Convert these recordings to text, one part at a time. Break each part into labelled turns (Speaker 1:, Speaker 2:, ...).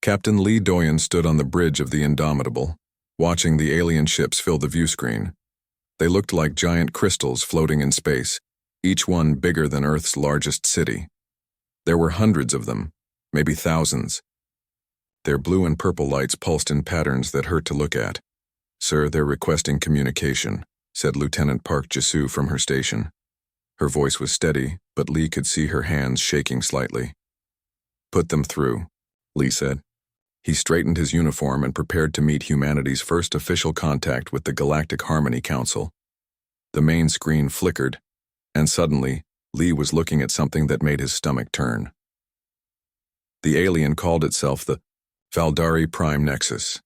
Speaker 1: Captain Lee Doyen stood on the bridge of the Indomitable, watching the alien ships fill the viewscreen. They looked like giant crystals floating in space, each one bigger than Earth's largest city. There were hundreds of them, maybe thousands. Their blue and purple lights pulsed in patterns that hurt to look at. "Sir, they're requesting communication," said Lieutenant Park Jisu from her station. Her voice was steady, but Lee could see her hands shaking slightly. "Put them through," Lee said. He straightened his uniform and prepared to meet humanity's first official contact with the Galactic Harmony Council. The main screen flickered, and suddenly, Lee was looking at something that made his stomach turn. The alien called itself the Valdari Prime Nexus.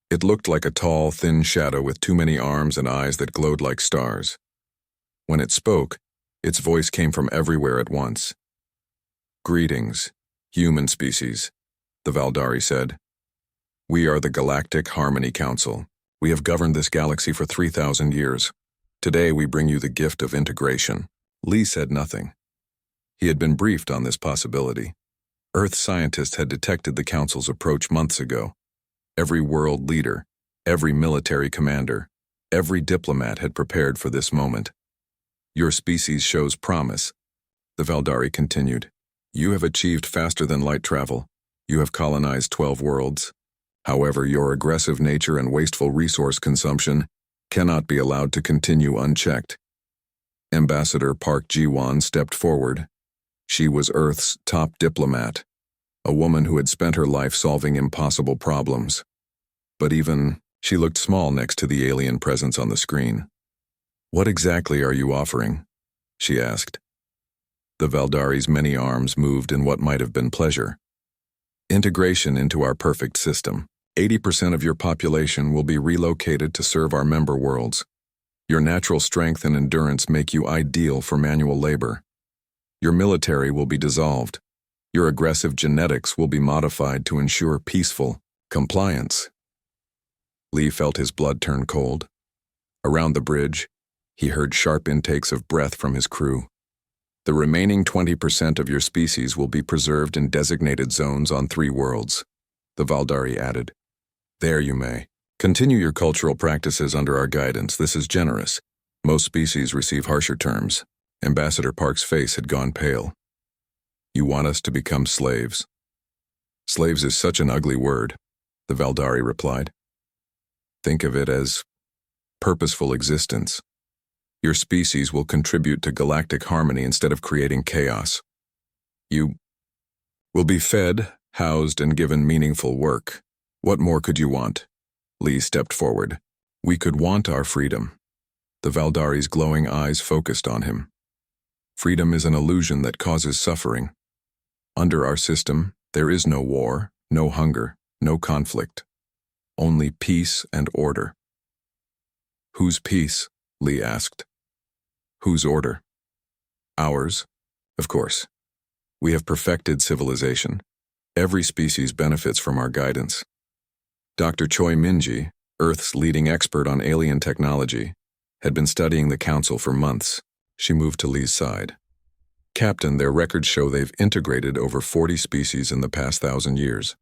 Speaker 1: It looked like a tall, thin shadow with too many arms and eyes that glowed like stars. When it spoke, its voice came from everywhere at once. "Greetings, human species," the Valdari said. "We are the Galactic Harmony Council. We have governed this galaxy for 3,000 years. Today we bring you the gift of integration." Lee said nothing. He had been briefed on this possibility. Earth scientists had detected the Council's approach months ago. Every world leader, every military commander, every diplomat had prepared for this moment. "Your species shows promise," the Valdari continued. "You have achieved faster than light travel. You have colonized 12 worlds. However, your aggressive nature and wasteful resource consumption cannot be allowed to continue unchecked." Ambassador Park Ji-won stepped forward. She was Earth's top diplomat, a woman who had spent her life solving impossible problems. But even she looked small next to the alien presence on the screen. "What exactly are you offering?" she asked. The Valdari's many arms moved in what might have been pleasure. "Integration into our perfect system. 80% of your population will be relocated to serve our member worlds. Your natural strength and endurance make you ideal for manual labor. Your military will be dissolved. Your aggressive genetics will be modified to ensure peaceful compliance." Lee felt his blood turn cold. Around the bridge, he heard sharp intakes of breath from his crew. "The remaining 20% of your species will be preserved in designated zones on 3 worlds, the Valdari added. "There you may. Continue your cultural practices under our guidance. This is generous. Most species receive harsher terms." Ambassador Park's face had gone pale. "You want us to become slaves?" "Slaves is such an ugly word," the Valdari replied. "Think of it as purposeful existence. Your species will contribute to galactic harmony instead of creating chaos. You will be fed, housed, and given meaningful work. What more could you want?" Lee stepped forward. "We could want our freedom." The Valdari's glowing eyes focused on him. "Freedom is an illusion that causes suffering. Under our system, there is no war, no hunger, no conflict. Only peace and order." "Whose peace?" Lee asked. "Whose order?" "Ours, of course. We have perfected civilization. Every species benefits from our guidance." Dr. Choi Minji, Earth's leading expert on alien technology, had been studying the Council for months. She moved to Lee's side. "Captain, their records show they've integrated over 40 species in the past 1,000 years.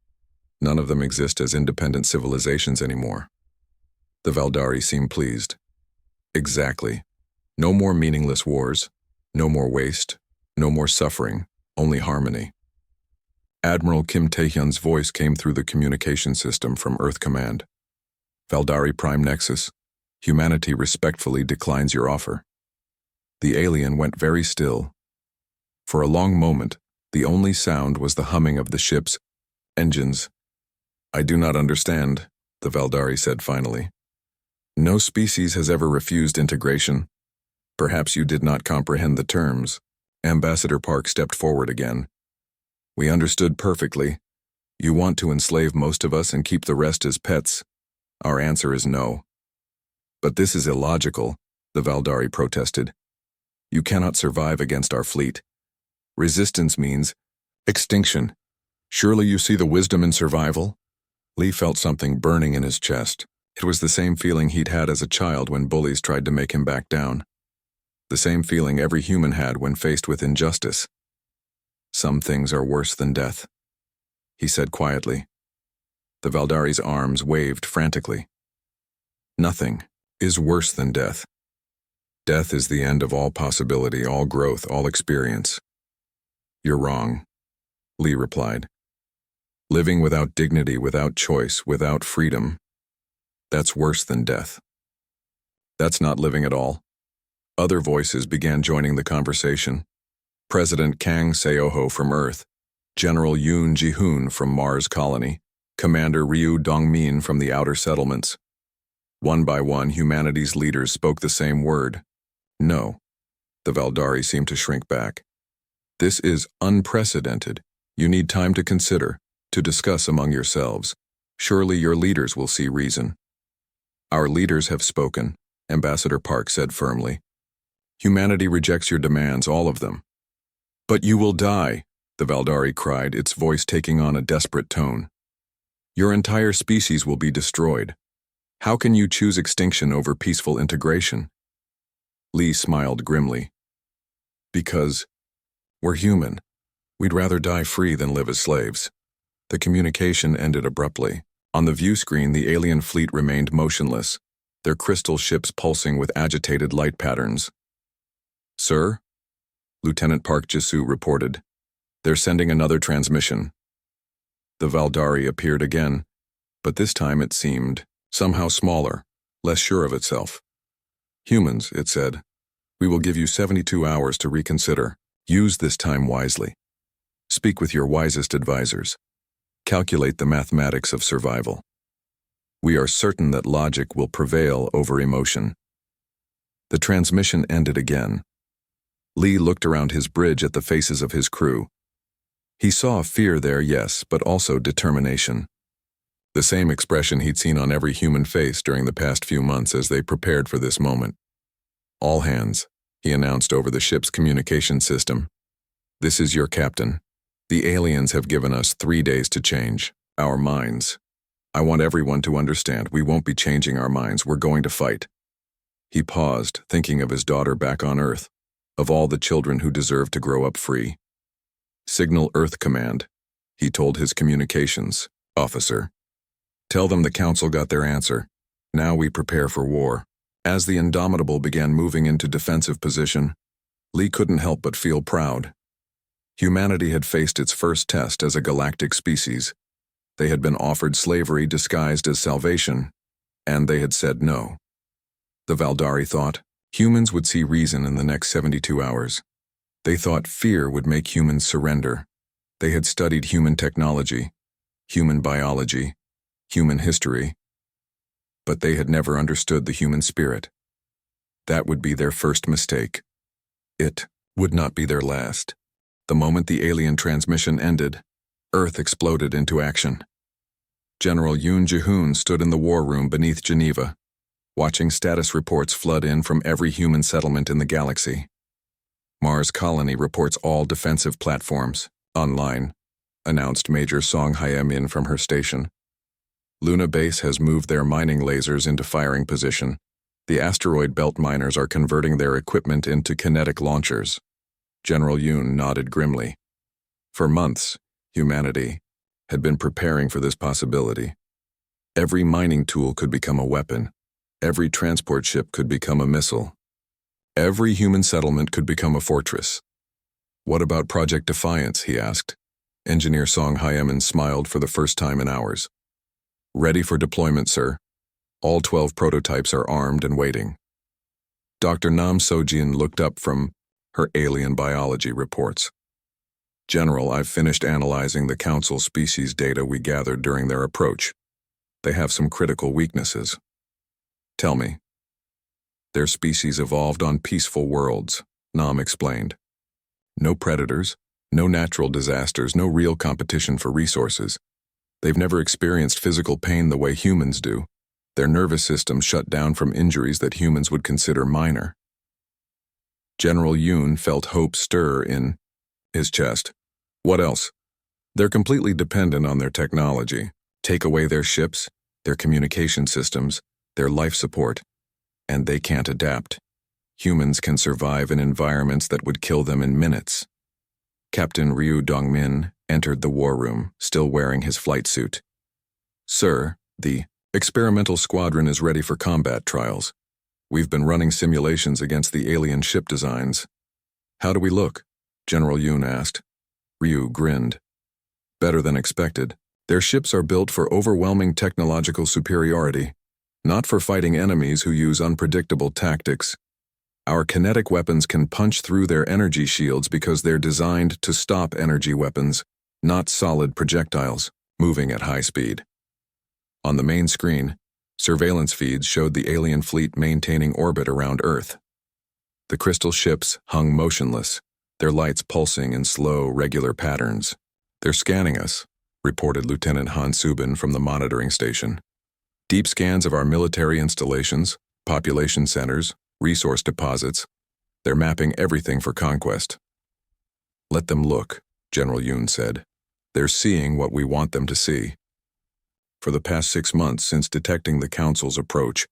Speaker 1: None of them exist as independent civilizations anymore." The Valdari seemed pleased. "Exactly. No more meaningless wars, no more waste, no more suffering, only harmony." Admiral Kim Tae-hyun's voice came through the communication system from Earth Command. "Valdari Prime Nexus, humanity respectfully declines your offer." The alien went very still. For a long moment, the only sound was the humming of the ship's engines. "I do not understand," the Valdari said finally. "No species has ever refused integration. Perhaps you did not comprehend the terms." Ambassador Park stepped forward again. "We understood perfectly. You want to enslave most of us and keep the rest as pets. Our answer is no." "But this is illogical," the Valdari protested. "You cannot survive against our fleet. Resistance means extinction. Surely you see the wisdom in survival?" Lee felt something burning in his chest. It was the same feeling he'd had as a child when bullies tried to make him back down. The same feeling every human had when faced with injustice. "Some things are worse than death," he said quietly. The Valdari's arms waved frantically. Nothing is worse than death. Death is the end of all possibility, all growth, all experience. You're wrong, Lee replied. Living without dignity, without choice, without freedom, that's worse than death. That's not living at all. Other voices began joining the conversation. President Kang Seoho from Earth, General Yoon Ji-hoon from Mars Colony, Commander Ryu Dongmin from the Outer Settlements. One by one, humanity's leaders spoke the same word. No. The Valdari seemed to shrink back. This is unprecedented. You need time to consider, to discuss among yourselves. Surely your leaders will see reason. Our leaders have spoken, Ambassador Park said firmly. Humanity rejects your demands, all of them. But you will die, the Valdari cried, its voice taking on a desperate tone. Your entire species will be destroyed. How can you choose extinction over peaceful integration? Lee smiled grimly. Because we're human. We'd rather die free than live as slaves. The communication ended abruptly. On the view screen, the alien fleet remained motionless, their crystal ships pulsing with agitated light patterns. Sir? Lieutenant Park Ji-soo reported. They're sending another transmission. The Valdari appeared again, but this time it seemed somehow smaller, less sure of itself. Humans, it said, we will give you 72 hours to reconsider. Use this time wisely. Speak with your wisest advisors. Calculate the mathematics of survival. We are certain that logic will prevail over emotion. The transmission ended again. Lee looked around his bridge at the faces of his crew. He saw fear there, yes, but also determination. The same expression he'd seen on every human face during the past few months as they prepared for this moment. All hands, he announced over the ship's communication system. This is your captain. The aliens have given us 3 days to change our minds. I want everyone to understand we won't be changing our minds, we're going to fight. He paused, thinking of his daughter back on Earth, of all the children who deserve to grow up free. Signal Earth Command, he told his communications officer. Tell them the Council got their answer. Now we prepare for war. As the Indomitable began moving into defensive position, Lee couldn't help but feel proud. Humanity had faced its first test as a galactic species. They had been offered slavery disguised as salvation, and they had said no. The Valdari thought humans would see reason in the next 72 hours. They thought fear would make humans surrender. They had studied human technology, human biology, human history, but they had never understood the human spirit. That would be their first mistake. It would not be their last. The moment the alien transmission ended, Earth exploded into action. General Yoon Ji-hoon stood in the war room beneath Geneva, watching status reports flood in from every human settlement in the galaxy. Mars Colony reports all defensive platforms online, announced Major Song Hye-min from her station. Luna Base has moved their mining lasers into firing position. The asteroid belt miners are converting their equipment into kinetic launchers. General Yoon nodded grimly. For months, humanity had been preparing for this possibility. Every mining tool could become a weapon. Every transport ship could become a missile. Every human settlement could become a fortress. What about Project Defiance, he asked. Engineer Song Hye-min smiled for the first time in hours. Ready for deployment, sir. All 12 prototypes are armed and waiting. Dr. Nam Sojin looked up from her alien biology reports. General, I've finished analyzing the Council species data we gathered during their approach. They have some critical weaknesses. Tell me. Their species evolved on peaceful worlds, Nam explained. No predators, no natural disasters, no real competition for resources. They've never experienced physical pain the way humans do. Their nervous systems shut down from injuries that humans would consider minor. General Yoon felt hope stir in his chest. What else? They're completely dependent on their technology. Take away their ships, their communication systems, their life support, and they can't adapt. Humans can survive in environments that would kill them in minutes. Captain Ryu Dongmin entered the war room, still wearing his flight suit. Sir, the experimental squadron is ready for combat trials. We've been running simulations against the alien ship designs. How do we look? General Yoon asked. Ryu grinned. Better than expected. Their ships are built for overwhelming technological superiority, not for fighting enemies who use unpredictable tactics. Our kinetic weapons can punch through their energy shields because they're designed to stop energy weapons, not solid projectiles, moving at high speed. On the main screen, surveillance feeds showed the alien fleet maintaining orbit around Earth. The crystal ships hung motionless, their lights pulsing in slow, regular patterns. They're scanning us, reported Lieutenant Han Subin from the monitoring station. Deep scans of our military installations, population centers, resource deposits. They're mapping everything for conquest. Let them look, General Yoon said. They're seeing what we want them to see. For the past 6 months since detecting the Council's approach,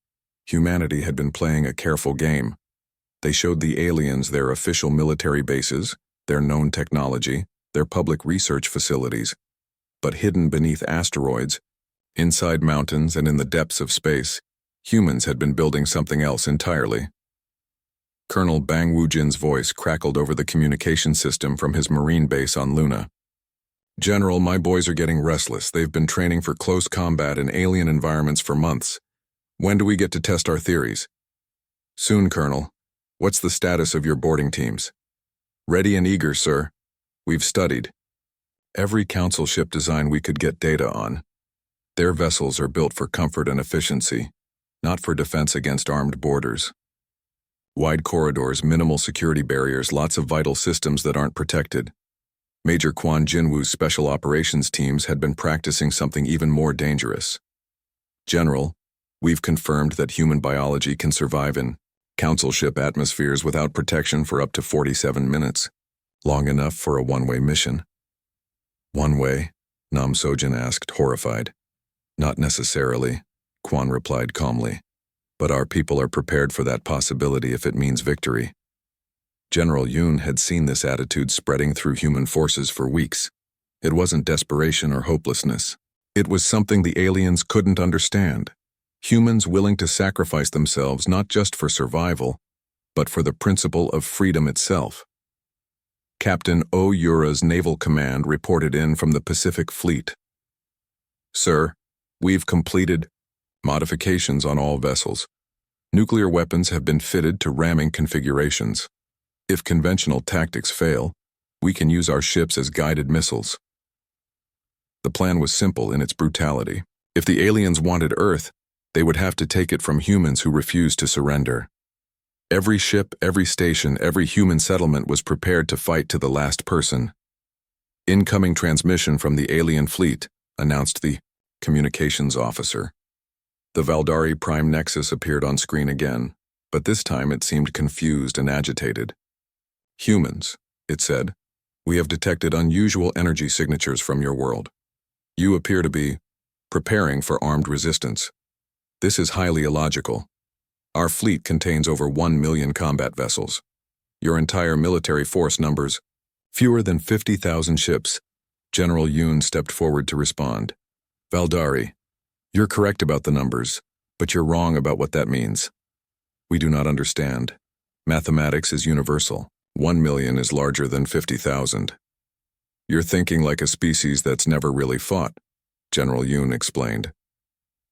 Speaker 1: humanity had been playing a careful game. They showed the aliens their official military bases, their known technology, their public research facilities. But hidden beneath asteroids, inside mountains and in the depths of space, humans had been building something else entirely. Colonel Bang Woojin's voice crackled over the communication system from his Marine base on Luna. General, my boys are getting restless. They've been training for close combat in alien environments for months. When do we get to test our theories? Soon, Colonel. What's the status of your boarding teams? Ready and eager, sir. We've studied every Council ship design we could get data on. Their vessels are built for comfort and efficiency, not for defense against armed boarders. Wide corridors, minimal security barriers, lots of vital systems that aren't protected. Major Quan Jinwoo's special operations teams had been practicing something even more dangerous. General, we've confirmed that human biology can survive in Council ship atmospheres without protection for up to 47 minutes, long enough for a one-way mission. One way? Nam Sojin asked, horrified. Not necessarily, Quan replied calmly. But our people are prepared for that possibility if it means victory. General Yoon had seen this attitude spreading through human forces for weeks. It wasn't desperation or hopelessness. It was something the aliens couldn't understand. Humans willing to sacrifice themselves not just for survival, but for the principle of freedom itself. Captain O. Yura's Naval Command reported in from the Pacific Fleet. Sir, we've completed modifications on all vessels. Nuclear weapons have been fitted to ramming configurations. If conventional tactics fail, we can use our ships as guided missiles. The plan was simple in its brutality. If the aliens wanted Earth, they would have to take it from humans who refused to surrender. Every ship, every station, every human settlement was prepared to fight to the last person. Incoming transmission from the alien fleet, announced the communications officer. The Valdari Prime Nexus appeared on screen again, but this time it seemed confused and agitated. Humans, it said, we have detected unusual energy signatures from your world. You appear to be preparing for armed resistance. This is highly illogical. Our fleet contains over 1 million combat vessels. Your entire military force numbers fewer than 50,000 ships. General Yoon stepped forward to respond. Valdari, you're correct about the numbers, but you're wrong about what that means. We do not understand. Mathematics is universal. 1 million is larger than 50,000. You're thinking like a species that's never really fought, General Yoon explained.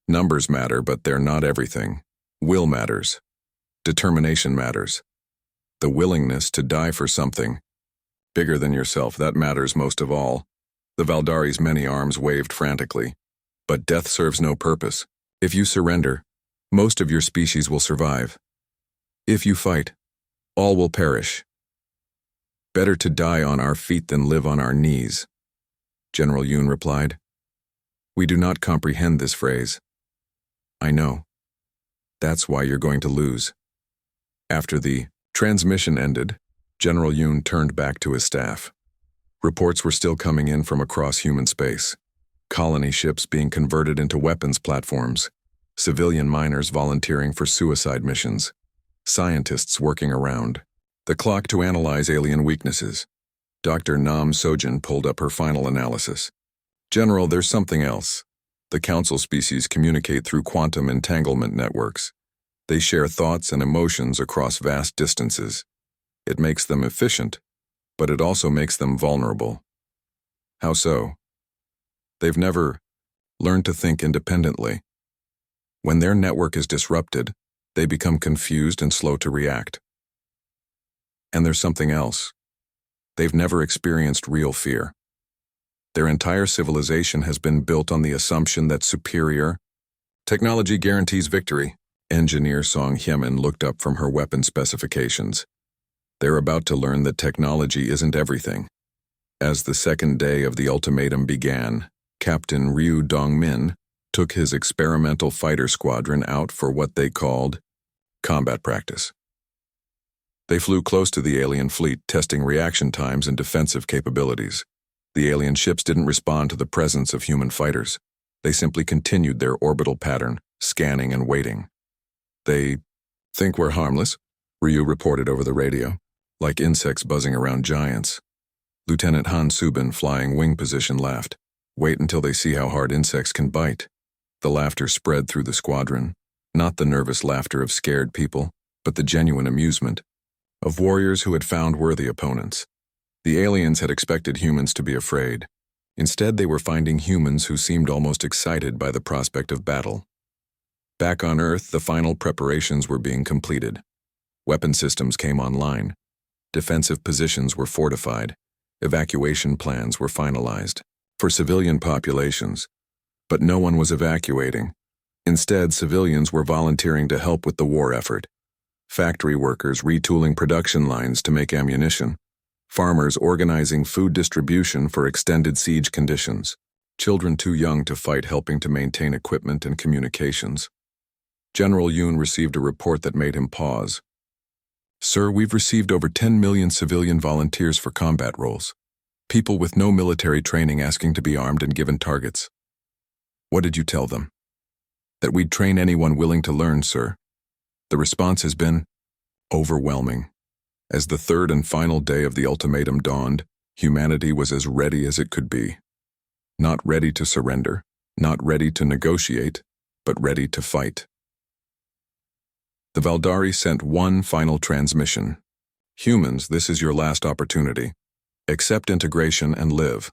Speaker 1: Numbers matter, but they're not everything. Will matters. Determination matters. The willingness to die for something bigger than yourself, that matters most of all. The Valdari's many arms waved frantically. But death serves no purpose. If you surrender, most of your species will survive. If you fight, all will perish. Better to die on our feet than live on our knees, General Yoon replied. We do not comprehend this phrase. I know. That's why you're going to lose. After the transmission ended, General Yoon turned back to his staff. Reports were still coming in from across human space. Colony ships being converted into weapons platforms, civilian miners volunteering for suicide missions, scientists working around. The clock to analyze alien weaknesses. Dr. Nam Sojin pulled up her final analysis. General, there's something else. The council species communicate through quantum entanglement networks. They share thoughts and emotions across vast distances. It makes them efficient, but it also makes them vulnerable. How so? They've never learned to think independently. When their network is disrupted, they become confused and slow to react. And there's something else. They've never experienced real fear. Their entire civilization has been built on the assumption that superior technology guarantees victory. Engineer Song Hyemin looked up from her weapon specifications. They're about to learn that technology isn't everything. As the second day of the ultimatum began, Captain Ryu Dongmin took his experimental fighter squadron out for what they called combat practice. They flew close to the alien fleet, testing reaction times and defensive capabilities. The alien ships didn't respond to the presence of human fighters. They simply continued their orbital pattern, scanning and waiting. They think we're harmless, Ryu reported over the radio, like insects buzzing around giants. Lieutenant Han Subin, flying wing position, laughed. Wait until they see how hard insects can bite. The laughter spread through the squadron, not the nervous laughter of scared people, but the genuine amusement of warriors who had found worthy opponents. The aliens had expected humans to be afraid. Instead, they were finding humans who seemed almost excited by the prospect of battle. Back on Earth, the final preparations were being completed. Weapon systems came online. Defensive positions were fortified. Evacuation plans were finalized for civilian populations. But no one was evacuating. Instead, civilians were volunteering to help with the war effort. Factory workers retooling production lines to make ammunition. Farmers organizing food distribution for extended siege conditions. Children too young to fight helping to maintain equipment and communications. General Yoon received a report that made him pause. Sir, we've received over 10 million civilian volunteers for combat roles. People with no military training asking to be armed and given targets. What did you tell them? That we'd train anyone willing to learn, sir. The response has been overwhelming. As the third and final day of the ultimatum dawned, humanity was as ready as it could be. Not ready to surrender, not ready to negotiate, but ready to fight. The Valdari sent one final transmission. Humans, this is your last opportunity. Accept integration and live.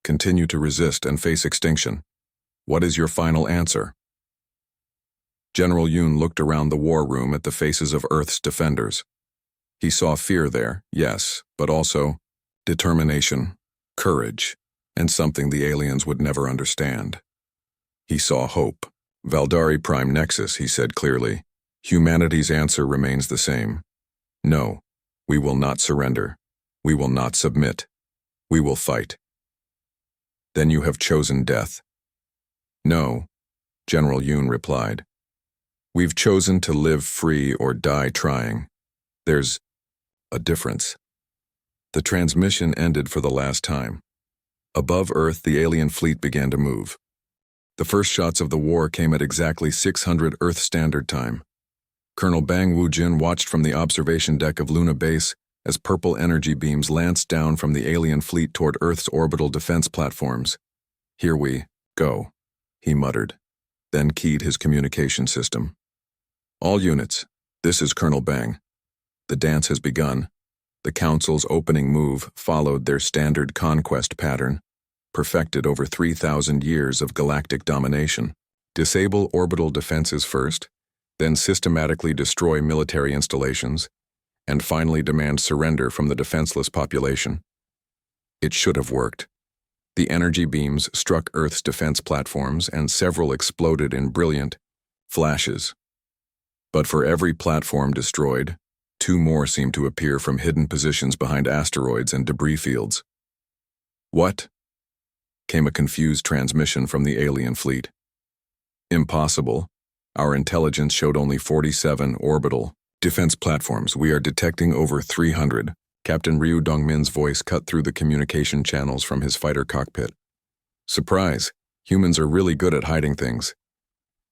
Speaker 1: Continue to resist and face extinction. What is your final answer? General Yoon looked around the war room at the faces of Earth's defenders. He saw fear there, yes, but also determination, courage, and something the aliens would never understand. He saw hope. Valdari Prime Nexus, he said clearly. Humanity's answer remains the same. No, we will not surrender. We will not submit. We will fight. Then you have chosen death. No, General Yoon replied. We've chosen to live free or die trying. There's a difference. The transmission ended for the last time. Above Earth, the alien fleet began to move. The first shots of the war came at exactly 600 Earth Standard Time. Colonel Bang Woo-jin watched from the observation deck of Luna Base as purple energy beams lanced down from the alien fleet toward Earth's orbital defense platforms. Here we go, he muttered, then keyed his communication system. All units, this is Colonel Bang. The dance has begun. The Council's opening move followed their standard conquest pattern, perfected over 3,000 years of galactic domination. Disable orbital defenses first, then systematically destroy military installations, and finally demand surrender from the defenseless population. It should have worked. The energy beams struck Earth's defense platforms and several exploded in brilliant flashes. But for every platform destroyed, 2 more seemed to appear from hidden positions behind asteroids and debris fields. What? Came a confused transmission from the alien fleet. Impossible. Our intelligence showed only 47 orbital defense platforms. We are detecting over 300. Captain Ryu Dongmin's voice cut through the communication channels from his fighter cockpit. Surprise! Humans are really good at hiding things.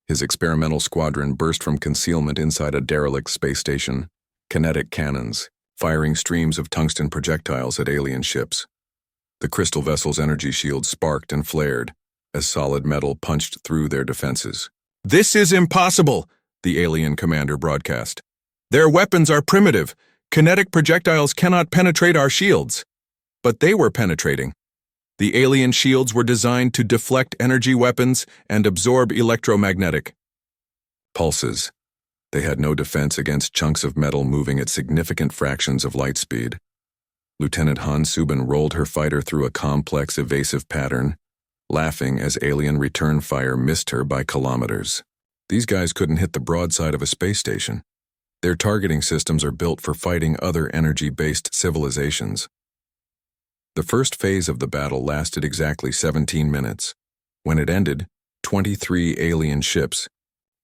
Speaker 1: His experimental squadron burst from concealment inside a derelict space station, kinetic cannons, firing streams of tungsten projectiles at alien ships. The crystal vessel's energy shields sparked and flared, as solid metal punched through their defenses. "This is impossible," the alien commander broadcast. "Their weapons are primitive. Kinetic projectiles cannot penetrate our shields." But they were penetrating. The alien shields were designed to deflect energy weapons and absorb electromagnetic pulses. They had no defense against chunks of metal moving at significant fractions of light speed. Lieutenant Han Subin rolled her fighter through a complex evasive pattern, laughing as alien return fire missed her by kilometers. These guys couldn't hit the broadside of a space station. Their targeting systems are built for fighting other energy-based civilizations. The first phase of the battle lasted exactly 17 minutes. When it ended, 23 alien ships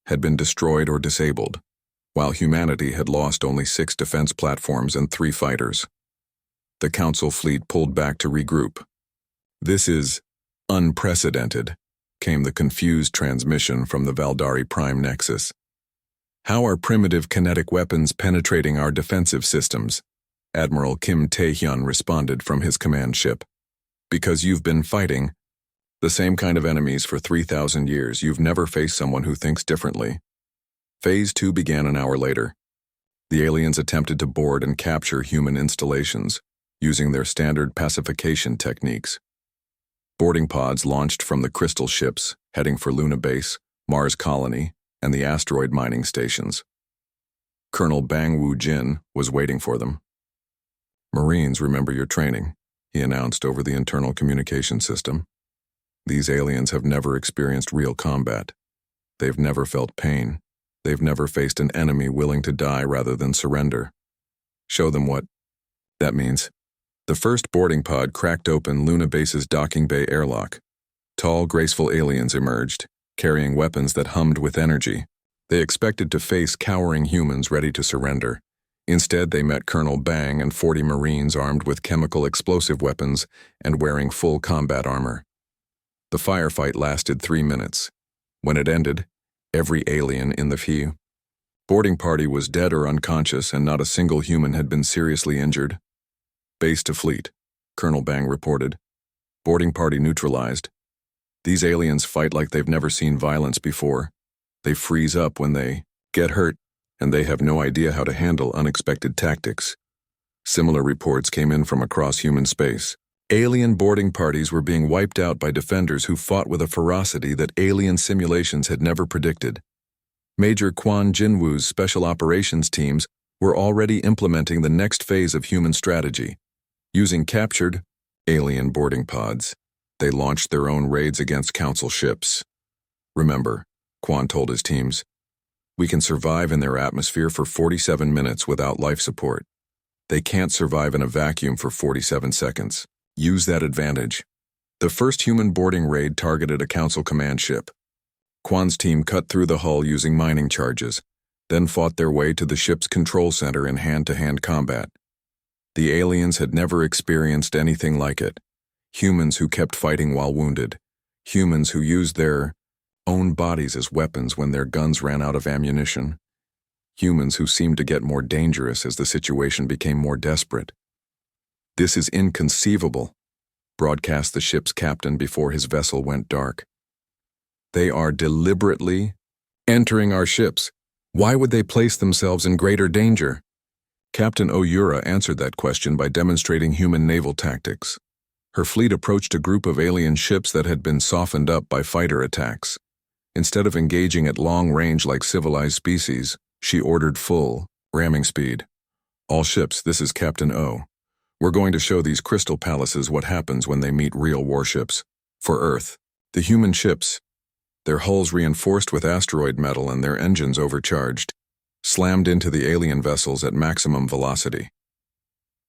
Speaker 1: had been destroyed or disabled, while humanity had lost only 6 defense platforms and 3 fighters. The Council fleet pulled back to regroup. "This is unprecedented," came the confused transmission from the Valdari Prime Nexus. "How are primitive kinetic weapons penetrating our defensive systems?" Admiral Kim Tae-hyun responded from his command ship. "Because you've been fighting the same kind of enemies for 3,000 years. You've never faced someone who thinks differently." Phase 2 began an hour later. The aliens attempted to board and capture human installations, using their standard pacification techniques. Boarding pods launched from the crystal ships, heading for Luna Base, Mars Colony, and the asteroid mining stations. Colonel Bang Woo-jin was waiting for them. "Marines, remember your training," he announced over the internal communication system. "These aliens have never experienced real combat. They've never felt pain. They've never faced an enemy willing to die rather than surrender. Show them what that means." The first boarding pod cracked open Luna Base's docking bay airlock. Tall, graceful aliens emerged, carrying weapons that hummed with energy. They expected to face cowering humans ready to surrender. Instead, they met Colonel Bang and 40 Marines armed with chemical explosive weapons and wearing full combat armor. The firefight lasted 3 minutes. When it ended, every alien in the boarding party was dead or unconscious, and not a single human had been seriously injured. "Base to fleet," Colonel Bang reported. "Boarding party neutralized. These aliens fight like they've never seen violence before. They freeze up when they get hurt, and they have no idea how to handle unexpected tactics." Similar reports came in from across human space. Alien boarding parties were being wiped out by defenders who fought with a ferocity that alien simulations had never predicted. Major Kwon Jinwoo's special operations teams were already implementing the next phase of human strategy. Using captured alien boarding pods, they launched their own raids against Council ships. "Remember," Kwon told his teams, "we can survive in their atmosphere for 47 minutes without life support. They can't survive in a vacuum for 47 seconds. Use that advantage." The first human boarding raid targeted a Council command ship. Kwon's team cut through the hull using mining charges, then fought their way to the ship's control center in hand-to-hand combat. The aliens had never experienced anything like it. Humans who kept fighting while wounded. Humans who used their own bodies as weapons when their guns ran out of ammunition. Humans who seemed to get more dangerous as the situation became more desperate. "This is inconceivable," broadcast the ship's captain before his vessel went dark. "They are deliberately entering our ships. Why would they place themselves in greater danger?" Captain Oyura answered that question by demonstrating human naval tactics. Her fleet approached a group of alien ships that had been softened up by fighter attacks. Instead of engaging at long range like civilized species, she ordered full ramming speed. "All ships, this is Captain O. We're going to show these crystal palaces what happens when they meet real warships. For Earth, the human ships, their hulls reinforced with asteroid metal and their engines overcharged, slammed into the alien vessels at maximum velocity.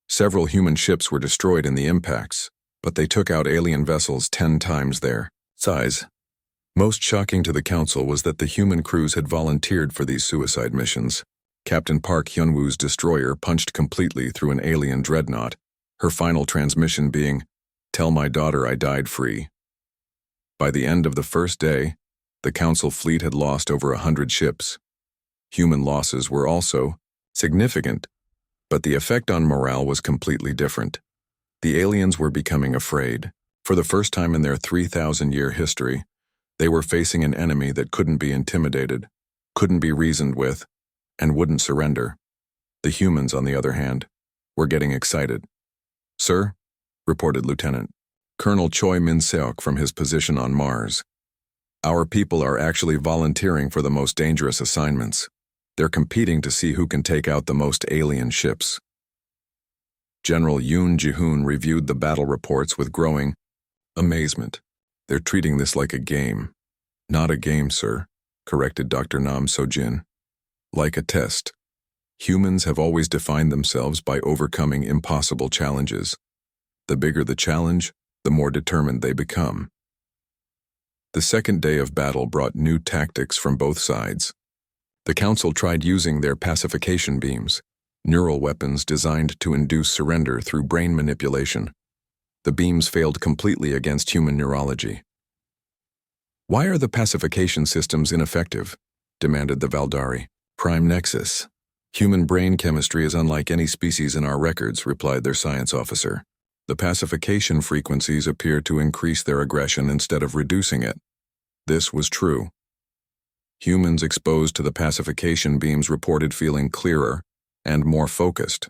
Speaker 1: Several human ships were destroyed in the impacts, but they took out alien vessels 10 times their size. Most shocking to the Council was that the human crews had volunteered for these suicide missions. Captain Park Hyunwoo's destroyer punched completely through an alien dreadnought, her final transmission being, "Tell my daughter I died free." By the end of the first day, the Council fleet had lost over 100 ships. Human losses were also significant, but the effect on morale was completely different. The aliens were becoming afraid. For the first time in their 3,000-year history, they were facing an enemy that couldn't be intimidated, couldn't be reasoned with, and wouldn't surrender. The humans, on the other hand, were getting excited. "Sir," reported Lieutenant Colonel Choi Min-seok from his position on Mars, "our people are actually volunteering for the most dangerous assignments. They're competing to see who can take out the most alien ships." General Yoon Ji-hoon reviewed the battle reports with growing amazement. "They're treating this like a game." "Not a game, sir," corrected Dr. Nam So-jin. "Like a test. Humans have always defined themselves by overcoming impossible challenges. The bigger the challenge, the more determined they become." The second day of battle brought new tactics from both sides. The Council tried using their pacification beams, neural weapons designed to induce surrender through brain manipulation. The beams failed completely against human neurology. "Why are the pacification systems ineffective?" demanded the Valdari. "Prime nexus. Human brain chemistry is unlike any species in our records," replied their science officer. "The pacification frequencies appear to increase their aggression instead of reducing it." This was true. Humans exposed to the pacification beams reported feeling clearer and more focused.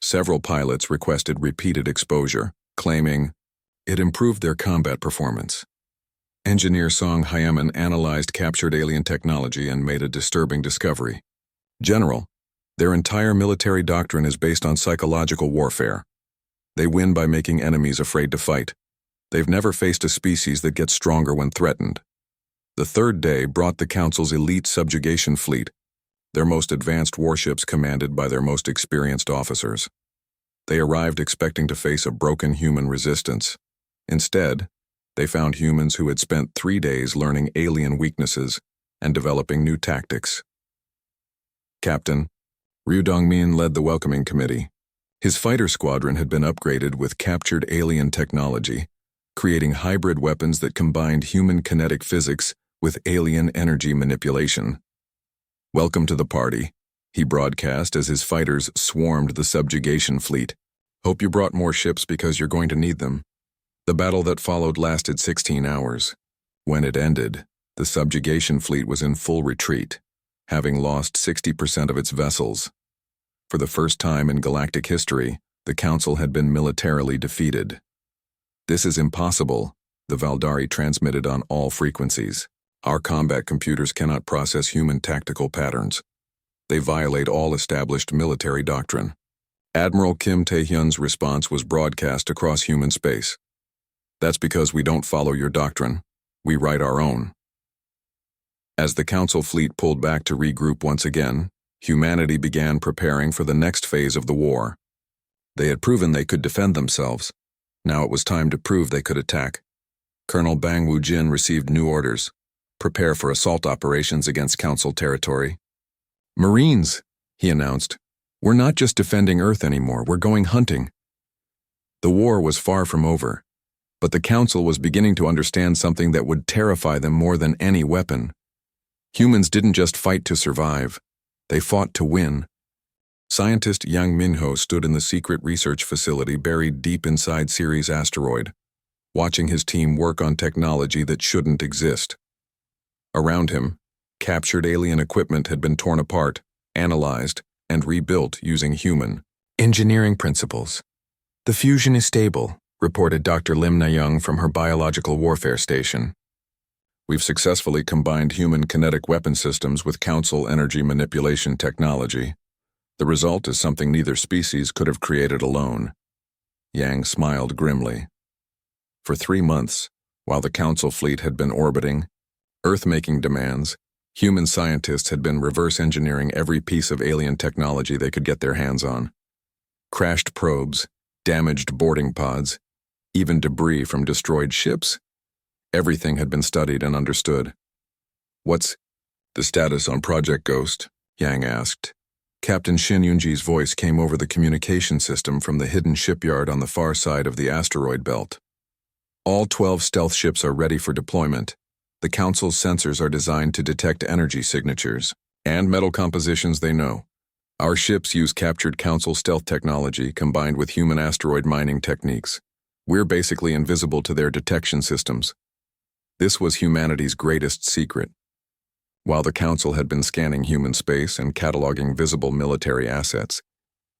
Speaker 1: Several pilots requested repeated exposure, claiming it improved their combat performance. Engineer Song Hyaman analyzed captured alien technology and made a disturbing discovery. "General, their entire military doctrine is based on psychological warfare. They win by making enemies afraid to fight. They've never faced a species that gets stronger when threatened." The third day brought the Council's elite subjugation fleet, their most advanced warships commanded by their most experienced officers. They arrived expecting to face a broken human resistance. Instead, they found humans who had spent 3 days learning alien weaknesses and developing new tactics. Captain Ryu Dongmin led the welcoming committee. His fighter squadron had been upgraded with captured alien technology, creating hybrid weapons that combined human kinetic physics with alien energy manipulation. "Welcome to the party," he broadcast as his fighters swarmed the subjugation fleet. "Hope you brought more ships because you're going to need them." The battle that followed lasted 16 hours. When it ended, the subjugation fleet was in full retreat, having lost 60% of its vessels. For the first time in galactic history, the Council had been militarily defeated. "This is impossible," the Valdari transmitted on all frequencies. "Our combat computers cannot process human tactical patterns. They violate all established military doctrine." Admiral Kim Tae-hyun's response was broadcast across human space. "That's because we don't follow your doctrine. We write our own." As the Council fleet pulled back to regroup once again, humanity began preparing for the next phase of the war. They had proven they could defend themselves. Now it was time to prove they could attack. Colonel Bang Woo-jin received new orders. "Prepare for assault operations against Council territory." "Marines," he announced. "We're not just defending Earth anymore, we're going hunting." The war was far from over, but the Council was beginning to understand something that would terrify them more than any weapon. Humans didn't just fight to survive, they fought to win. Scientist Yang Minho stood in the secret research facility buried deep inside Ceres asteroid, watching his team work on technology that shouldn't exist. Around him, captured alien equipment had been torn apart, analyzed, and rebuilt using human engineering principles. "The fusion is stable," reported Dr. Lim Na-young from her biological warfare station. "We've successfully combined human kinetic weapon systems with Council energy manipulation technology. The result is something neither species could have created alone." Yang smiled grimly. For 3 months, while the Council fleet had been orbiting, Earth-making demands, human scientists had been reverse engineering every piece of alien technology they could get their hands on. Crashed probes, damaged boarding pods, even debris from destroyed ships. Everything had been studied and understood. "What's the status on Project Ghost?" Yang asked. Captain Shin Yunji's voice came over the communication system from the hidden shipyard on the far side of the asteroid belt. "All 12 stealth ships are ready for deployment. The Council's sensors are designed to detect energy signatures and metal compositions they know. Our ships use captured Council stealth technology combined with human asteroid mining techniques. We're basically invisible to their detection systems. This was humanity's greatest secret. While the Council had been scanning human space and cataloging visible military assets,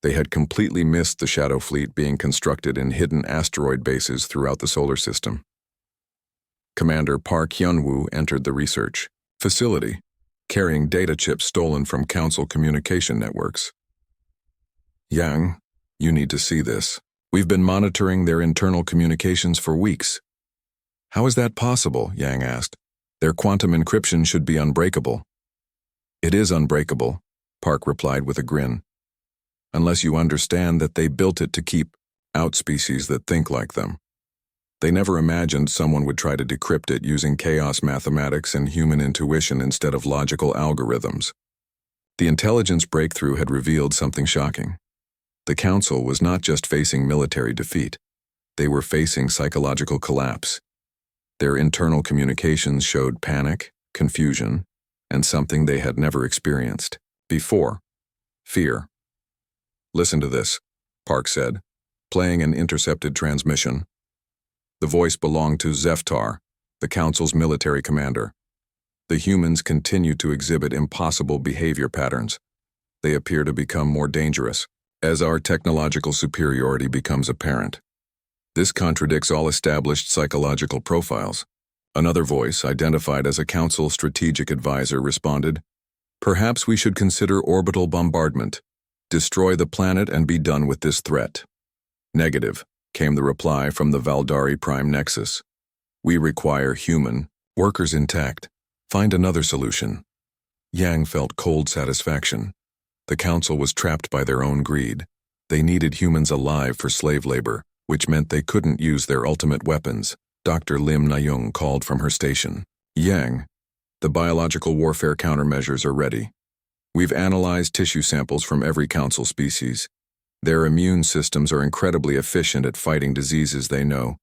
Speaker 1: they had completely missed the Shadow Fleet being constructed in hidden asteroid bases throughout the solar system. Commander Park Hyun-woo entered the research facility, carrying data chips stolen from Council communication networks. Yang, you need to see this. We've been monitoring their internal communications for weeks. How is that possible? Yang asked. Their quantum encryption should be unbreakable. It is unbreakable, Park replied with a grin. Unless you understand that they built it to keep out species that think like them. They never imagined someone would try to decrypt it using chaos mathematics and human intuition instead of logical algorithms. The intelligence breakthrough had revealed something shocking. The Council was not just facing military defeat. They were facing psychological collapse. Their internal communications showed panic, confusion, and something they had never experienced before: fear. Listen to this, Park said, playing an intercepted transmission. The voice belonged to Zeftar, the Council's military commander. The humans continue to exhibit impossible behavior patterns. They appear to become more dangerous as our technological superiority becomes apparent. This contradicts all established psychological profiles. Another voice, identified as a Council strategic advisor, responded, "Perhaps we should consider orbital bombardment. Destroy the planet and be done with this threat." "Negative," came the reply from the Valdari Prime Nexus. "We require human workers intact. Find another solution." Yang felt cold satisfaction. The Council was trapped by their own greed. They needed humans alive for slave labor, which meant they couldn't use their ultimate weapons. Dr. Lim Nayung called from her station. "Yang, the biological warfare countermeasures are ready. We've analyzed tissue samples from every Council species. Their immune systems are incredibly efficient at fighting diseases they know,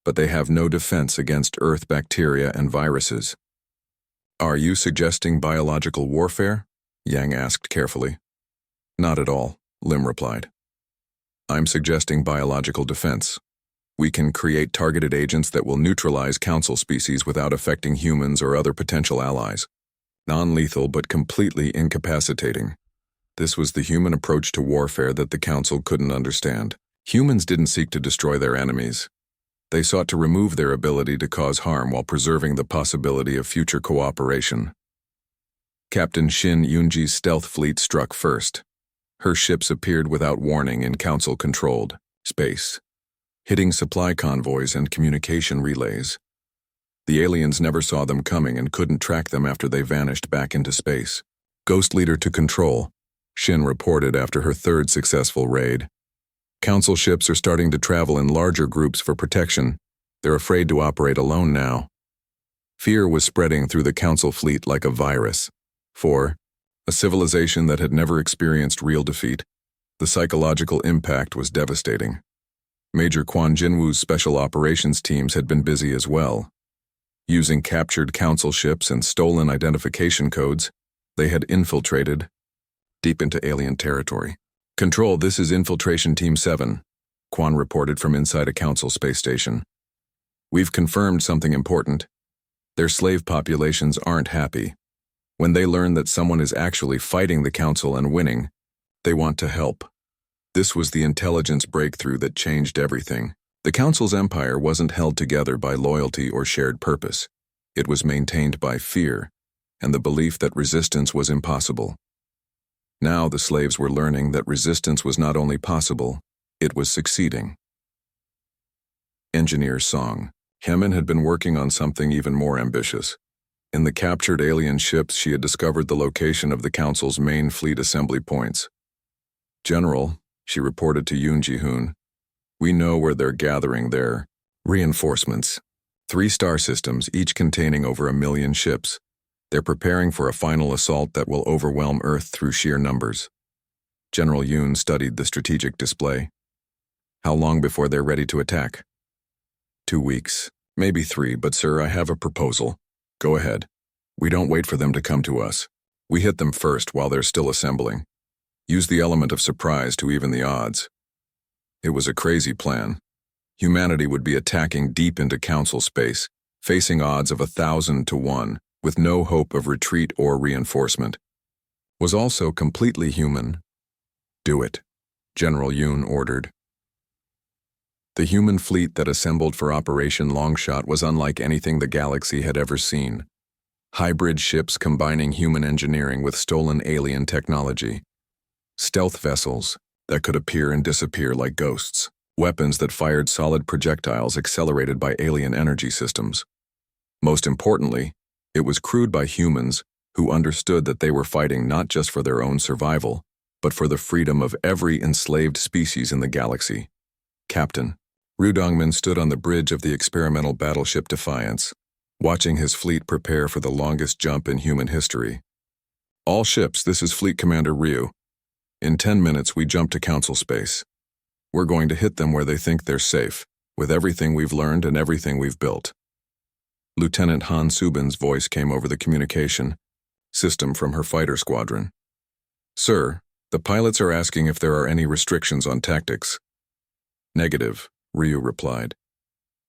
Speaker 1: but they have no defense against Earth bacteria and viruses." "Are you suggesting biological warfare?" Yang asked carefully. "Not at all," Lim replied. "I'm suggesting biological defense. We can create targeted agents that will neutralize Council species without affecting humans or other potential allies. Non-lethal but completely incapacitating." This was the human approach to warfare that the Council couldn't understand. Humans didn't seek to destroy their enemies. They sought to remove their ability to cause harm while preserving the possibility of future cooperation. Captain Shin Yoonji's stealth fleet struck first. Her ships appeared without warning in Council-controlled space, hitting supply convoys and communication relays. The aliens never saw them coming and couldn't track them after they vanished back into space. "Ghost leader to control," Shin reported after her third successful raid. "Council ships are starting to travel in larger groups for protection. They're afraid to operate alone now." Fear was spreading through the Council fleet like a virus. For a civilization that had never experienced real defeat, the psychological impact was devastating. Major Kwon Jinwoo's special operations teams had been busy as well. Using captured Council ships and stolen identification codes, they had infiltrated deep into alien territory. "Control, this is Infiltration Team 7, Kwon reported from inside a Council space station. "We've confirmed something important. Their slave populations aren't happy. When they learn that someone is actually fighting the Council and winning, they want to help." This was the intelligence breakthrough that changed everything. The Council's empire wasn't held together by loyalty or shared purpose. It was maintained by fear and the belief that resistance was impossible. Now the slaves were learning that resistance was not only possible, it was succeeding. Engineer's Song. Hemin had been working on something even more ambitious. In the captured alien ships, she had discovered the location of the Council's main fleet assembly points. "General," she reported to Yoon Ji-hoon, "we know where they're gathering their reinforcements. 3 star systems, each containing over 1 million ships. They're preparing for a final assault that will overwhelm Earth through sheer numbers." General Yoon studied the strategic display. "How long before they're ready to attack?" 2 weeks, maybe 3, but sir, I have a proposal. Go ahead. We don't wait for them to come to us. We hit them first while they're still assembling. Use the element of surprise to even the odds." It was a crazy plan. Humanity would be attacking deep into Council space, facing odds of 1,000 to 1, with no hope of retreat or reinforcement. Was also completely human. Do it, General Yoon ordered. The human fleet that assembled for Operation Longshot was unlike anything the galaxy had ever seen. Hybrid ships combining human engineering with stolen alien technology. Stealth vessels that could appear and disappear like ghosts. Weapons that fired solid projectiles accelerated by alien energy systems. Most importantly, it was crewed by humans who understood that they were fighting not just for their own survival, but for the freedom of every enslaved species in the galaxy. Captain Ru Dongmin stood on the bridge of the experimental battleship Defiance, watching his fleet prepare for the longest jump in human history. All ships, this is Fleet Commander Ryu. In 10 minutes, we jump to Council space. We're going to hit them where they think they're safe, with everything we've learned and everything we've built. Lieutenant Han Subin's voice came over the communication system from her fighter squadron. Sir, the pilots are asking if there are any restrictions on tactics. Negative, Ryu replied.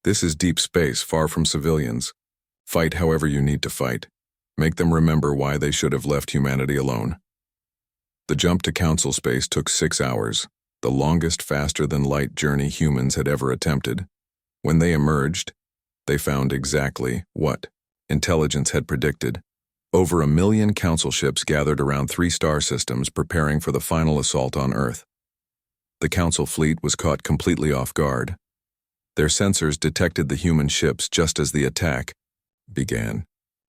Speaker 1: This is deep space, far from civilians. Fight however you need to fight. Make them remember why they should have left humanity alone. The jump to Council space took 6 hours, the longest faster-than-light journey humans had ever attempted. When they emerged, they found exactly what intelligence had predicted. Over 1 million Council ships gathered around 3 star systems preparing for the final assault on Earth. The Council fleet was caught completely off guard. Their sensors detected the human ships just as the attack began.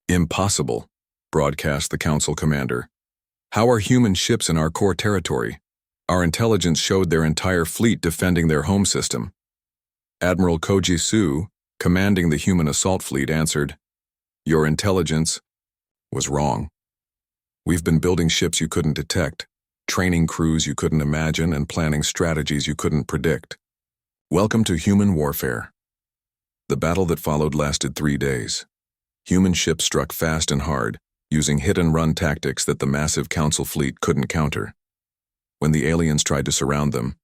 Speaker 1: Impossible, broadcast the Council commander. How are human ships in our core territory? Our intelligence showed their entire fleet defending their home system. Admiral Koji Su, commanding the human assault fleet, answered, Your intelligence was wrong. We've been building ships you couldn't detect, training crews you couldn't imagine, and planning strategies you couldn't predict. Welcome to human warfare. The battle that followed lasted 3 days. Human ships struck fast and hard, using hit-and-run tactics that the massive Council fleet couldn't counter. When the aliens tried to surround them,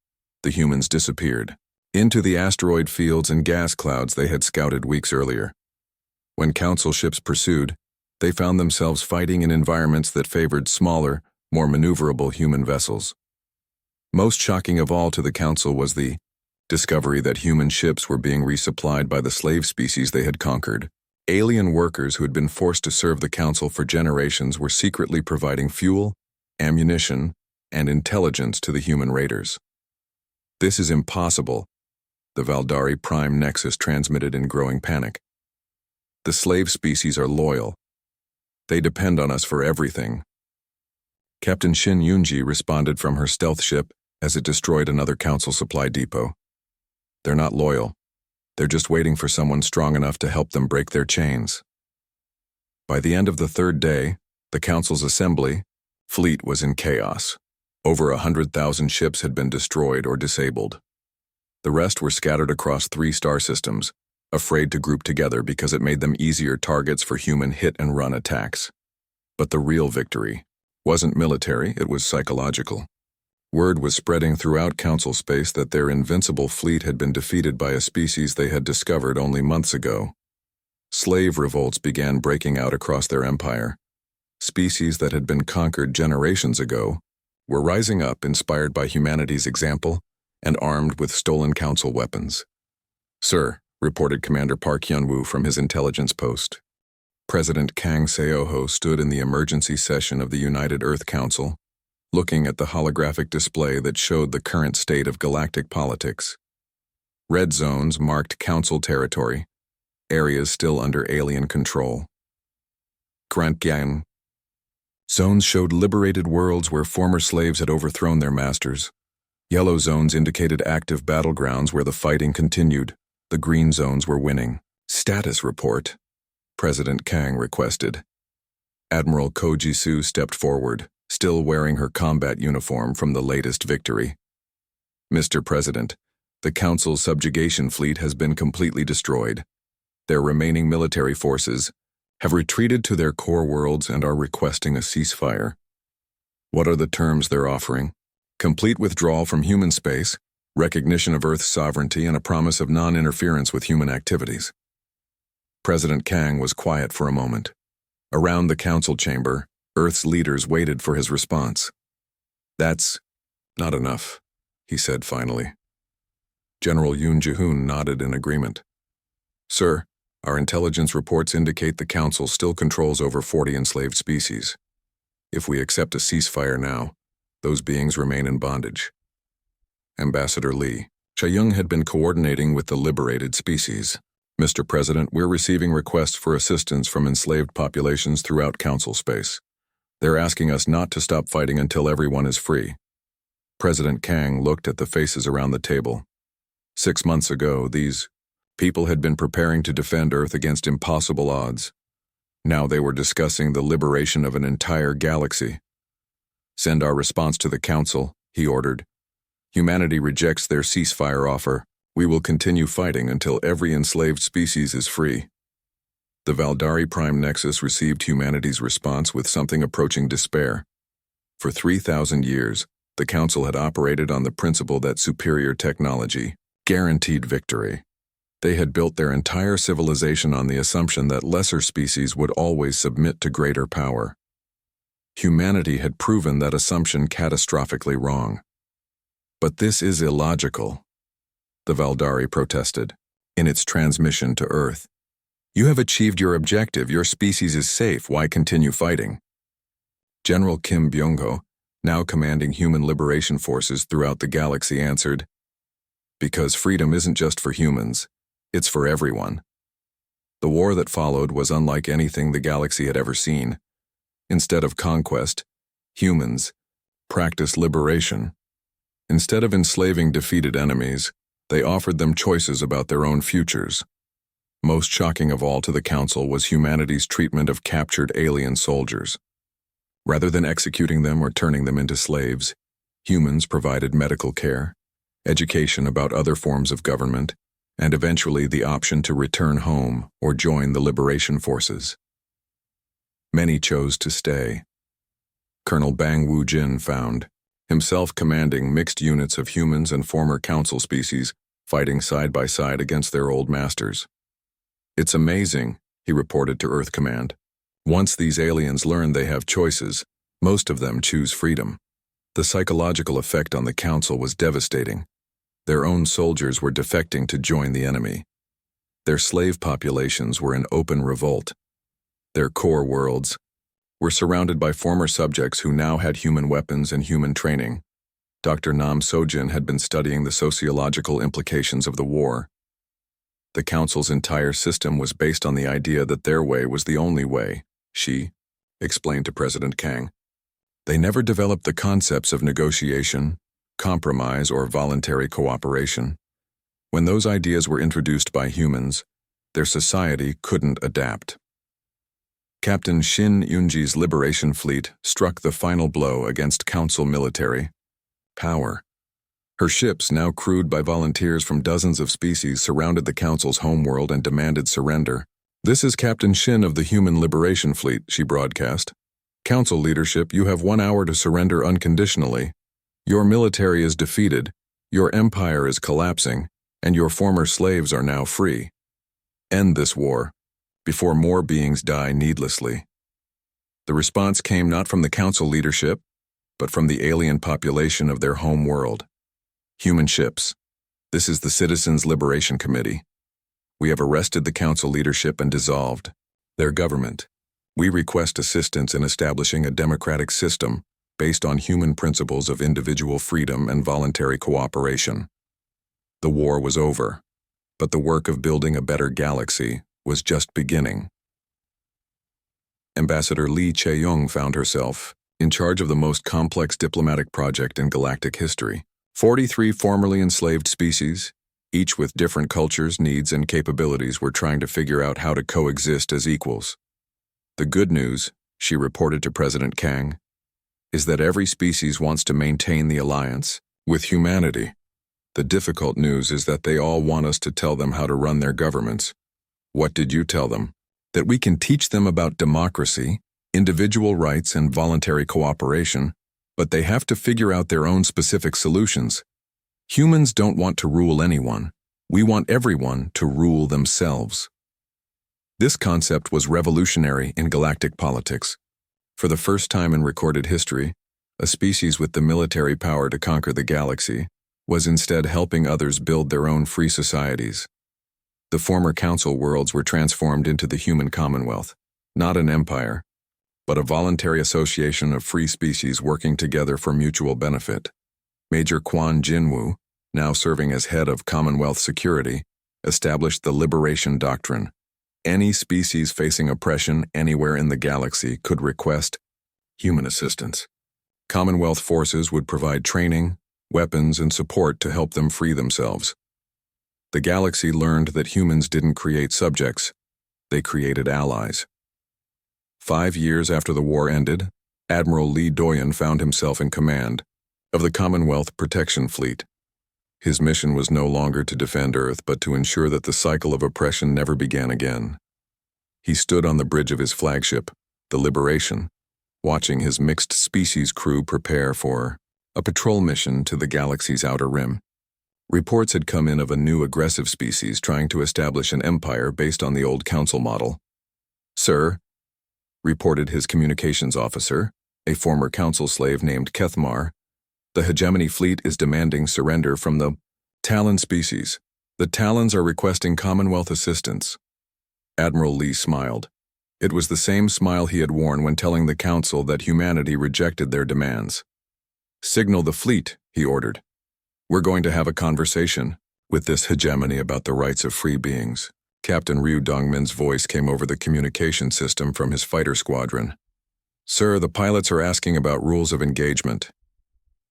Speaker 1: the humans disappeared into the asteroid fields and gas clouds they had scouted weeks earlier. When Council ships pursued, they found themselves fighting in environments that favored smaller, more maneuverable human vessels. Most shocking of all to the Council was the discovery that human ships were being resupplied by the slave species they had conquered. Alien workers who had been forced to serve the Council for generations were secretly providing fuel, ammunition, and intelligence to the human raiders. This is impossible, the Valdari Prime Nexus transmitted in growing panic. The slave species are loyal. They depend on us for everything. Captain Shin Yunji responded from her stealth ship as it destroyed another Council supply depot. They're not loyal. They're just waiting for someone strong enough to help them break their chains. By the end of the 3rd day, the Council's assembly fleet was in chaos. Over 100,000 ships had been destroyed or disabled. The rest were scattered across 3 star systems, afraid to group together because it made them easier targets for human hit-and-run attacks. But the real victory wasn't military, it was psychological. Word was spreading throughout Council space that their invincible fleet had been defeated by a species they had discovered only months ago. Slave revolts began breaking out across their empire. Species that had been conquered generations ago were rising up, inspired by humanity's example and armed with stolen Council weapons. Sir, reported Commander Park Hyun-woo from his intelligence post. President Kang Seoho stood in the emergency session of the United Earth Council, looking at the holographic display that showed the current state of galactic politics. Red zones marked Council territory, areas still under alien control. Grantgyang. Zones showed liberated worlds where former slaves had overthrown their masters. Yellow zones indicated active battlegrounds where the fighting continued. The green zones were winning. Status report, President Kang requested. Admiral Koji Su stepped forward, still wearing her combat uniform from the latest victory. Mr. President, the Council's subjugation fleet has been completely destroyed. Their remaining military forces have retreated to their core worlds and are requesting a ceasefire. What are the terms they're offering? Complete withdrawal from human space, recognition of Earth's sovereignty, and a promise of non-interference with human activities. President Kang was quiet for a moment. Around the council chamber, Earth's leaders waited for his response. "That's not enough," he said finally. General Yoon Ji-hoon nodded in agreement. "Sir, our intelligence reports indicate the Council still controls over 40 enslaved species. If we accept a ceasefire now, those beings remain in bondage." Ambassador Lee, Chae-young had been coordinating with the liberated species. "Mr. President, we're receiving requests for assistance from enslaved populations throughout Council space. They're asking us not to stop fighting until everyone is free." President Kang looked at the faces around the table. 6 months ago, these people had been preparing to defend Earth against impossible odds. Now they were discussing the liberation of an entire galaxy. "Send our response to the Council," he ordered. "Humanity rejects their ceasefire offer. We will continue fighting until every enslaved species is free." The Valdari Prime Nexus received humanity's response with something approaching despair. For 3,000 years, the Council had operated on the principle that superior technology guaranteed victory. They had built their entire civilization on the assumption that lesser species would always submit to greater power. Humanity had proven that assumption catastrophically wrong. "But this is illogical," the Valdari protested, in its transmission to Earth. "You have achieved your objective, your species is safe, why continue fighting?" General Kim Byung-ho, now commanding human liberation forces throughout the galaxy, answered, "Because freedom isn't just for humans, it's for everyone." The war that followed was unlike anything the galaxy had ever seen. Instead of conquest, humans practiced liberation. Instead of enslaving defeated enemies, they offered them choices about their own futures. Most shocking of all to the Council was humanity's treatment of captured alien soldiers. Rather than executing them or turning them into slaves, humans provided medical care, education about other forms of government, and eventually the option to return home or join the liberation forces. Many chose to stay. Colonel Bang Woo-jin found himself commanding mixed units of humans and former Council species fighting side by side against their old masters. "It's amazing," he reported to Earth Command. "Once these aliens learn they have choices, most of them choose freedom." The psychological effect on the Council was devastating. Their own soldiers were defecting to join the enemy. Their slave populations were in open revolt. Their core worlds were surrounded by former subjects who now had human weapons and human training. Dr. Nam Sojin had been studying the sociological implications of the war. The Council's entire system was based on the idea that their way was the only way, she explained to President Kang. They never developed the concepts of negotiation, compromise, or voluntary cooperation. When those ideas were introduced by humans, their society couldn't adapt. Captain Shin Yunji's liberation fleet struck the final blow against Council military power. Her ships, now crewed by volunteers from dozens of species, surrounded the Council's homeworld and demanded surrender. "This is Captain Shin of the Human Liberation Fleet," she broadcast. "Council leadership, you have 1 hour to surrender unconditionally. Your military is defeated, your empire is collapsing, and your former slaves are now free. End this war, before more beings die needlessly." The response came not from the Council leadership, but from the alien population of their home world. "Human ships, this is the Citizens Liberation Committee. We have arrested the Council leadership and dissolved their government. We request assistance in establishing a democratic system based on human principles of individual freedom and voluntary cooperation." The war was over, but the work of building a better galaxy was just beginning. Ambassador Lee Chae-young found herself in charge of the most complex diplomatic project in galactic history. 43 formerly enslaved species, each with different cultures, needs, and capabilities, were trying to figure out how to coexist as equals. The good news, she reported to President Kang, is that every species wants to maintain the alliance with humanity. The difficult news is that they all want us to tell them how to run their governments. What did you tell them? That we can teach them about democracy, individual rights, and voluntary cooperation, but they have to figure out their own specific solutions. Humans don't want to rule anyone. We want everyone to rule themselves. This concept was revolutionary in galactic politics. For the first time in recorded history, a species with the military power to conquer the galaxy was instead helping others build their own free societies. The former council worlds were transformed into the human commonwealth, not an empire, but a voluntary association of free species working together for mutual benefit. Major Quan Jinwu, now serving as head of Commonwealth Security, established the Liberation Doctrine. Any species facing oppression anywhere in the galaxy could request human assistance. Commonwealth forces would provide training, weapons, and support to help them free themselves. The galaxy learned that humans didn't create subjects, they created allies. 5 years after the war ended, Admiral Lee Doyen found himself in command of the Commonwealth Protection Fleet. His mission was no longer to defend Earth, but to ensure that the cycle of oppression never began again. He stood on the bridge of his flagship, the Liberation, watching his mixed species crew prepare for a patrol mission to the galaxy's outer rim. Reports had come in of a new aggressive species trying to establish an empire based on the old council model. "Sir," reported his communications officer, a former council slave named Kethmar, "the hegemony fleet is demanding surrender from the Talon species. The Talons are requesting Commonwealth assistance." Admiral Lee smiled. It was the same smile he had worn when telling the council that humanity rejected their demands. "Signal the fleet," he ordered. "We're going to have a conversation with this hegemony about the rights of free beings." Captain Ryu Dongmin's voice came over the communication system from his fighter squadron. "Sir, the pilots are asking about rules of engagement."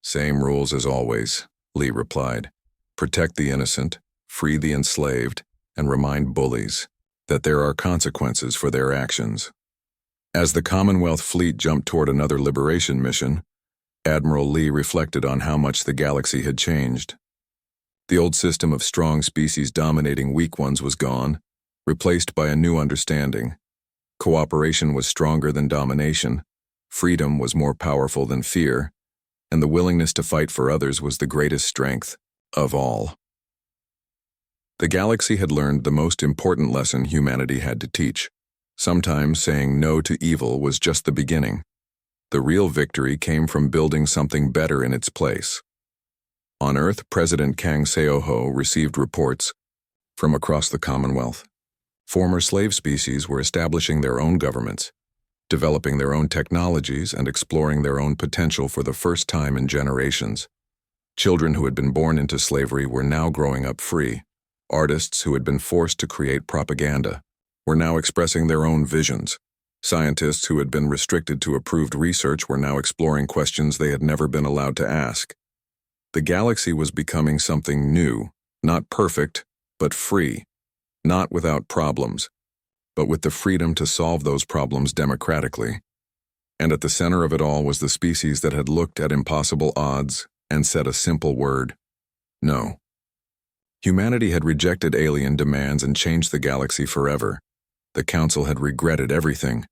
Speaker 1: "Same rules as always," Lee replied. "Protect the innocent, free the enslaved, and remind bullies that there are consequences for their actions." As the Commonwealth fleet jumped toward another liberation mission, Admiral Lee reflected on how much the galaxy had changed. The old system of strong species dominating weak ones was gone, replaced by a new understanding. Cooperation was stronger than domination, freedom was more powerful than fear, and the willingness to fight for others was the greatest strength of all. The galaxy had learned the most important lesson humanity had to teach. Sometimes saying no to evil was just the beginning. The real victory came from building something better in its place. On Earth, President Kang Seoho received reports from across the Commonwealth. Former slave species were establishing their own governments, developing their own technologies, and exploring their own potential for the first time in generations. Children who had been born into slavery were now growing up free. Artists who had been forced to create propaganda were now expressing their own visions. Scientists who had been restricted to approved research were now exploring questions they had never been allowed to ask. The galaxy was becoming something new, not perfect, but free, not without problems, but with the freedom to solve those problems democratically. And at the center of it all was the species that had looked at impossible odds and said a simple word: no. Humanity had rejected alien demands and changed the galaxy forever. The Council had regretted everything,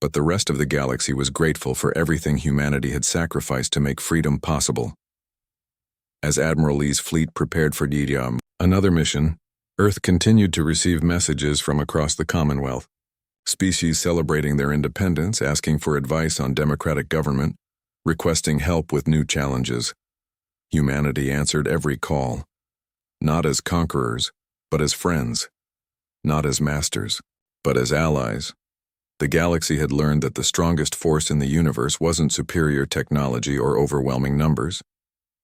Speaker 1: but the rest of the galaxy was grateful for everything humanity had sacrificed to make freedom possible. As Admiral Lee's fleet prepared for another mission, Earth continued to receive messages from across the Commonwealth. Species celebrating their independence, asking for advice on democratic government, requesting help with new challenges. Humanity answered every call, not as conquerors, but as friends, not as masters, but as allies. The galaxy had learned that the strongest force in the universe wasn't superior technology or overwhelming numbers.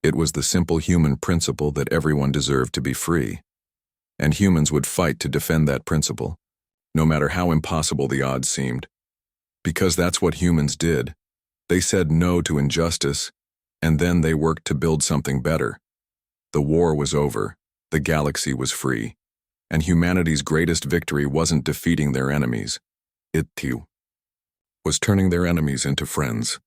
Speaker 1: It was the simple human principle that everyone deserved to be free. And humans would fight to defend that principle, no matter how impossible the odds seemed. Because that's what humans did. They said no to injustice, and then they worked to build something better. The war was over, the galaxy was free, and humanity's greatest victory wasn't defeating their enemies. It, too, was turning their enemies into friends.